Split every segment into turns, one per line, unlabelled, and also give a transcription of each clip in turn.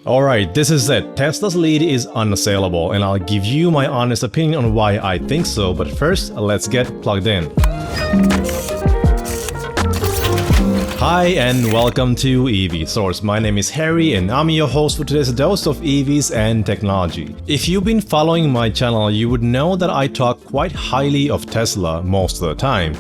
Alright, this is it. Tesla's lead is unassailable, and I'll give you my honest opinion on why I think so, but first, let's get plugged in. Hi and welcome to EV Source. My name is Harry and I'm your host for today's dose of EVs and technology. If you've been following my channel, you would know that I talk quite highly of Tesla most of the time.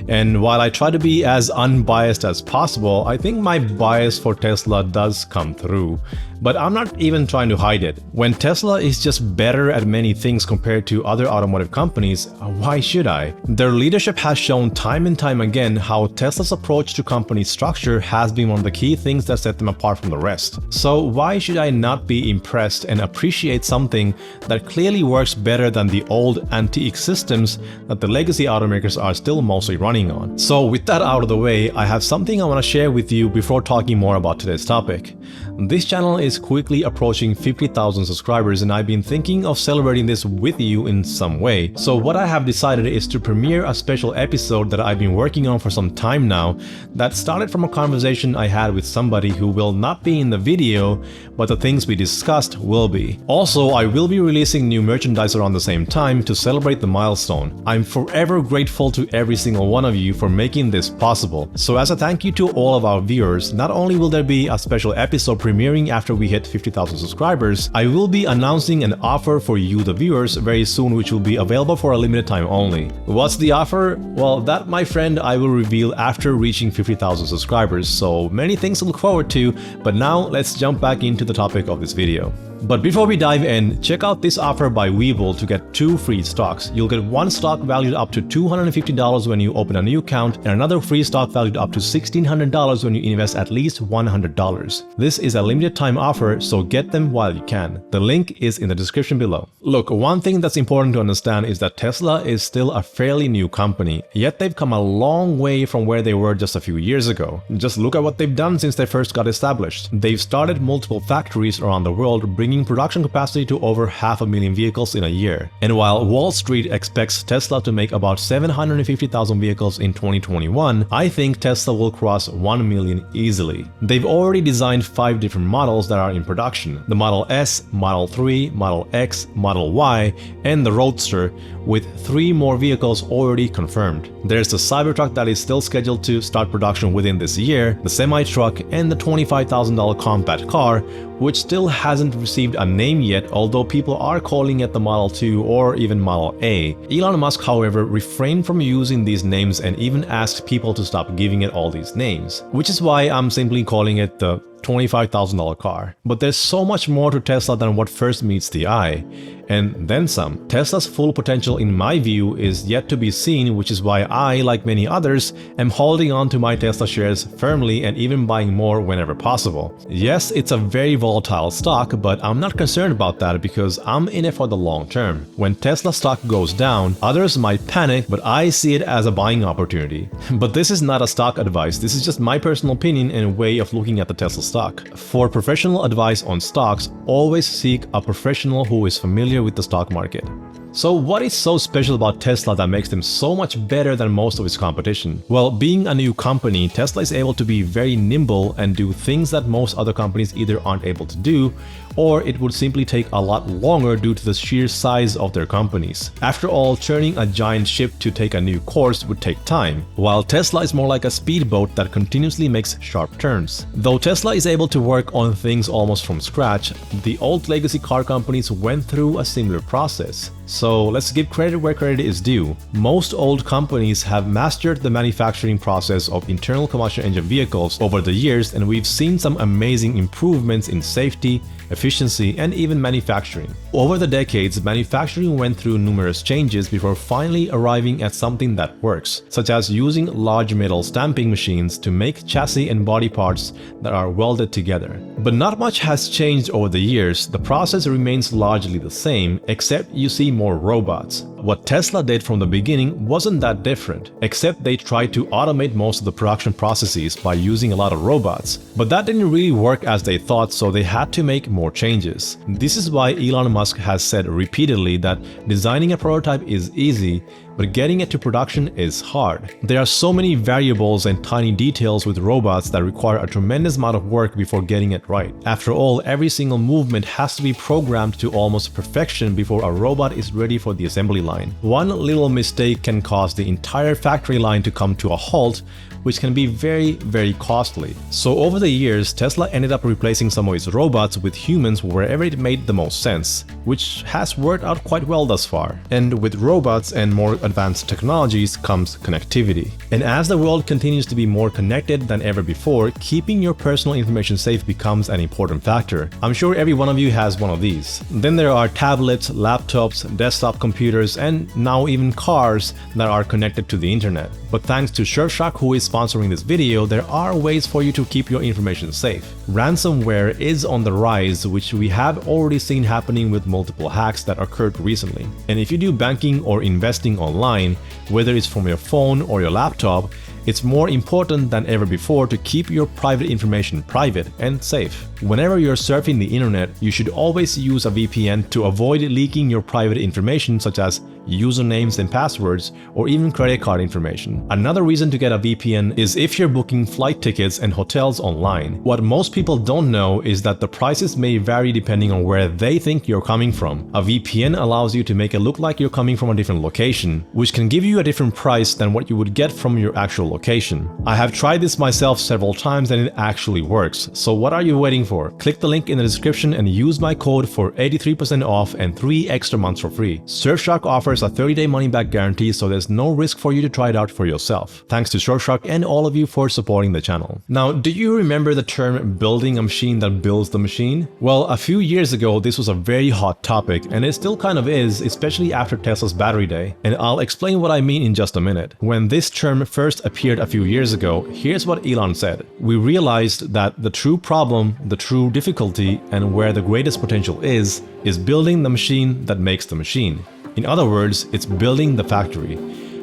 And while I try to be as unbiased as possible, I think my bias for Tesla does come through. But I'm not even trying to hide it. When Tesla is just better at many things compared to other automotive companies, why should I? Their leadership has shown time and time again how Tesla's approach to company structure has been one of the key things that set them apart from the rest. So why should I not be impressed and appreciate something that clearly works better than the old antique systems that the legacy automakers are still mostly running on? So with that out of the way, I have something I want to share with you before talking more about today's topic. This channel is quickly approaching 50,000 subscribers and I've been thinking of celebrating this with you in some way. So what I have decided is to premiere a special episode that I've been working on for some time now that started from a conversation I had with somebody who will not be in the video, but the things we discussed will be. Also, I will be releasing new merchandise around the same time to celebrate the milestone. I'm forever grateful to every single one of you for making this possible. So as a thank you to all of our viewers, not only will there be a special episode premiering after we hit 50,000 subscribers, I will be announcing an offer for you the viewers very soon, which will be available for a limited time only. What's the offer? Well, that, my friend, I will reveal after reaching 50,000 subscribers, so many things to look forward to, but now let's jump back into the topic of this video. But before we dive in, check out this offer by Webull to get 2 free stocks. You'll get 1 stock valued up to $250 when you open a new account and another free stock valued up to $1,600 when you invest at least $100. This is a limited time offer, so get them while you can. The link is in the description below. Look, one thing that's important to understand is that Tesla is still a fairly new company, yet they've come a long way from where they were just a few years ago. Just look at what they've done since they first got established. They've started multiple factories around the world, bringing production capacity to over 500,000 vehicles in a year. And while Wall Street expects Tesla to make about 750,000 vehicles in 2021, I think Tesla will cross 1 million easily. They've already designed 5 different models that are in production: the Model S, Model 3, Model X, Model Y, and the Roadster, with 3 more vehicles already confirmed. There's the Cybertruck that is still scheduled to start production within this year, the semi-truck, and the $25,000 compact car, which still hasn't received a name yet, although people are calling it the Model 2 or even Model A. Elon Musk, however, refrained from using these names and even asked people to stop giving it all these names, which is why I'm simply calling it the $25,000 car. But there's so much more to Tesla than what first meets the eye. And then some. Tesla's full potential, in my view, is yet to be seen, which is why I, like many others, am holding on to my Tesla shares firmly and even buying more whenever possible. Yes, it's a very volatile stock, but I'm not concerned about that because I'm in it for the long term. When Tesla stock goes down, others might panic, but I see it as a buying opportunity. But this is not a stock advice, this is just my personal opinion and way of looking at the Tesla stock. For professional advice on stocks, always seek a professional who is familiar with the stock market. So what is so special about Tesla that makes them so much better than most of its competition? Well, being a new company, Tesla is able to be very nimble and do things that most other companies either aren't able to do, or it would simply take a lot longer due to the sheer size of their companies. After all, turning a giant ship to take a new course would take time, while Tesla is more like a speedboat that continuously makes sharp turns. Though Tesla is able to work on things almost from scratch, the old legacy car companies went through a similar process. So let's give credit where credit is due. Most old companies have mastered the manufacturing process of internal combustion engine vehicles over the years, and we've seen some amazing improvements in safety, efficiency, and even manufacturing. Over the decades, manufacturing went through numerous changes before finally arriving at something that works, such as using large metal stamping machines to make chassis and body parts that are welded together. But not much has changed over the years. The process remains largely the same, except you see more robots. What Tesla did from the beginning wasn't that different, except they tried to automate most of the production processes by using a lot of robots. But that didn't really work as they thought, so they had to make more changes. This is why Elon Musk has said repeatedly that designing a prototype is easy, but getting it to production is hard. There are so many variables and tiny details with robots that require a tremendous amount of work before getting it right. After all, every single movement has to be programmed to almost perfection before a robot is ready for the assembly line. One little mistake can cause the entire factory line to come to a halt, which can be very costly. So over the years, Tesla ended up replacing some of its robots with humans wherever it made the most sense, which has worked out quite well thus far. And with robots and more advanced technologies comes connectivity. And as the world continues to be more connected than ever before, keeping your personal information safe becomes an important factor. I'm sure every one of you has one of these. Then there are tablets, laptops, desktop computers, and now even cars that are connected to the internet. But thanks to Surfshark, who is sponsoring this video, there are ways for you to keep your information safe. Ransomware is on the rise, which we have already seen happening with multiple hacks that occurred recently. And if you do banking or investing online, whether it's from your phone or your laptop, it's more important than ever before to keep your private information private and safe. Whenever you're surfing the internet, you should always use a VPN to avoid leaking your private information such as usernames and passwords, or even credit card information. Another reason to get a VPN is if you're booking flight tickets and hotels online. What most people don't know is that the prices may vary depending on where they think you're coming from. A VPN allows you to make it look like you're coming from a different location, which can give you a different price than what you would get from your actual location. I have tried this myself several times and it actually works. So what are you waiting for? Click the link in the description and use my code for 83% off and 3 extra months for free. Surfshark offers a 30-day money-back guarantee, so there's no risk for you to try it out for yourself. Thanks to Surfshark and all of you for supporting the channel. Now, do you remember the term building a machine that builds the machine? Well, a few years ago, this was a very hot topic, and it still kind of is, especially after Tesla's battery day. And I'll explain what I mean in just a minute. When this term first appeared a few years ago, here's what Elon said. We realized that the true problem, the true difficulty, and where the greatest potential is building the machine that makes the machine. In other words, it's building the factory.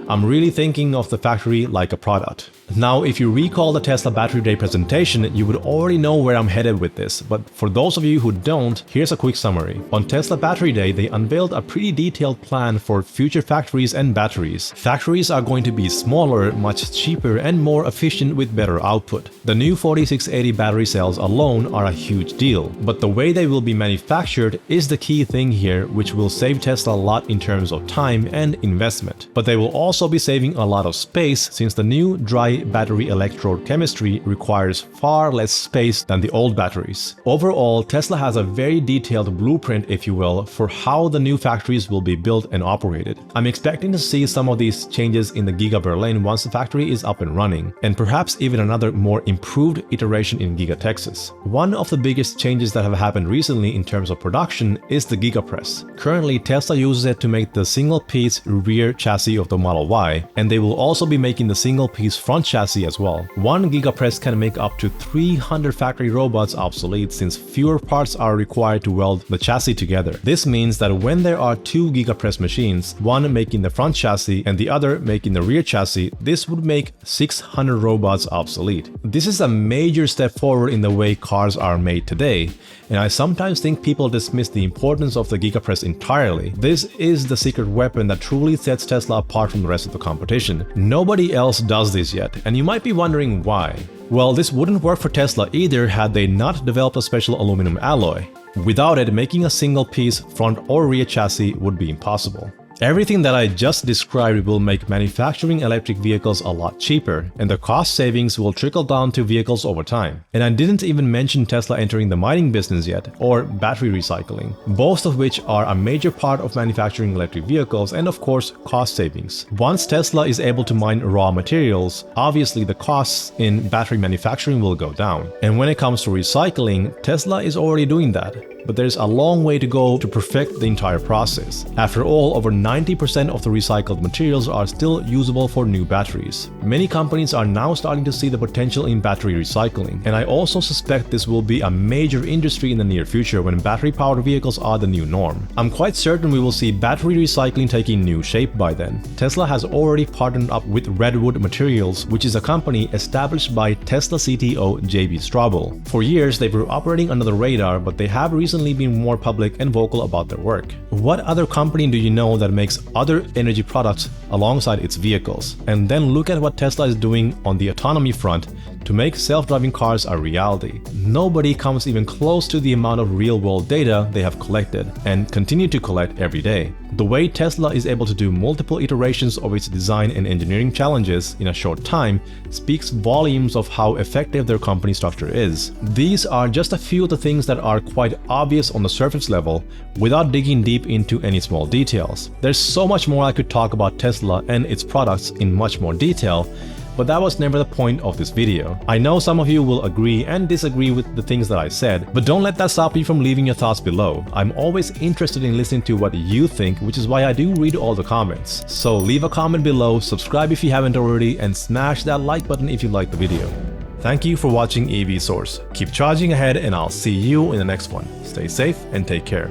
I'm really thinking of the factory like a product. Now, if you recall the Tesla Battery Day presentation, you would already know where I'm headed with this, but for those of you who don't, here's a quick summary. On Tesla Battery Day, they unveiled a pretty detailed plan for future factories and batteries. Factories are going to be smaller, much cheaper, and more efficient with better output. The new 4680 battery cells alone are a huge deal, but the way they will be manufactured is the key thing here, which will save Tesla a lot in terms of time and investment. But they will also be saving a lot of space, since the new dry battery electrode chemistry requires far less space than the old batteries. Overall, Tesla has a very detailed blueprint, if you will, for how the new factories will be built and operated. I'm expecting to see some of these changes in the Giga Berlin once the factory is up and running, and perhaps even another more improved iteration in Giga Texas. One of the biggest changes that have happened recently in terms of production is the Giga Press. Currently, Tesla uses it to make the single-piece rear chassis of the Model Y, and they will also be making the single-piece front chassis as well. One gigapress can make up to 300 factory robots obsolete, since fewer parts are required to weld the chassis together. This means that when there are 2 gigapress machines, one making the front chassis and the other making the rear chassis, this would make 600 robots obsolete. This is a major step forward in the way cars are made today, and I sometimes think people dismiss the importance of the gigapress entirely. This is the secret weapon that truly sets Tesla apart from the rest of the competition. Nobody else does this yet, and you might be wondering why. Well, this wouldn't work for Tesla either had they not developed a special aluminum alloy. Without it, making a single-piece front or rear chassis would be impossible. Everything that I just described will make manufacturing electric vehicles a lot cheaper, and the cost savings will trickle down to vehicles over time. And I didn't even mention Tesla entering the mining business yet, or battery recycling, both of which are a major part of manufacturing electric vehicles and of course cost savings. Once Tesla is able to mine raw materials, obviously the costs in battery manufacturing will go down. And when it comes to recycling, Tesla is already doing that. But there's a long way to go to perfect the entire process. After all, over 90% of the recycled materials are still usable for new batteries. Many companies are now starting to see the potential in battery recycling, and I also suspect this will be a major industry in the near future when battery-powered vehicles are the new norm. I'm quite certain we will see battery recycling taking new shape by then. Tesla has already partnered up with Redwood Materials, which is a company established by Tesla CTO JB Straubel. For years, they were operating under the radar, but they have recently recently been more public and vocal about their work. What other company do you know that makes other energy products alongside its vehicles? And then look at what Tesla is doing on the autonomy front to make self-driving cars a reality. Nobody comes even close to the amount of real-world data they have collected and continue to collect every day. The way Tesla is able to do multiple iterations of its design and engineering challenges in a short time speaks volumes of how effective their company structure is. These are just a few of the things that are quite obvious on the surface level without digging deep into any small details. There's so much more I could talk about Tesla and its products in much more detail, but that was never the point of this video. I know some of you will agree and disagree with the things that I said, but don't let that stop you from leaving your thoughts below. I'm always interested in listening to what you think, which is why I do read all the comments. So leave a comment below, subscribe if you haven't already, and smash that like button if you liked the video. Thank you for watching EV Source. Keep charging ahead and I'll see you in the next one. Stay safe and take care.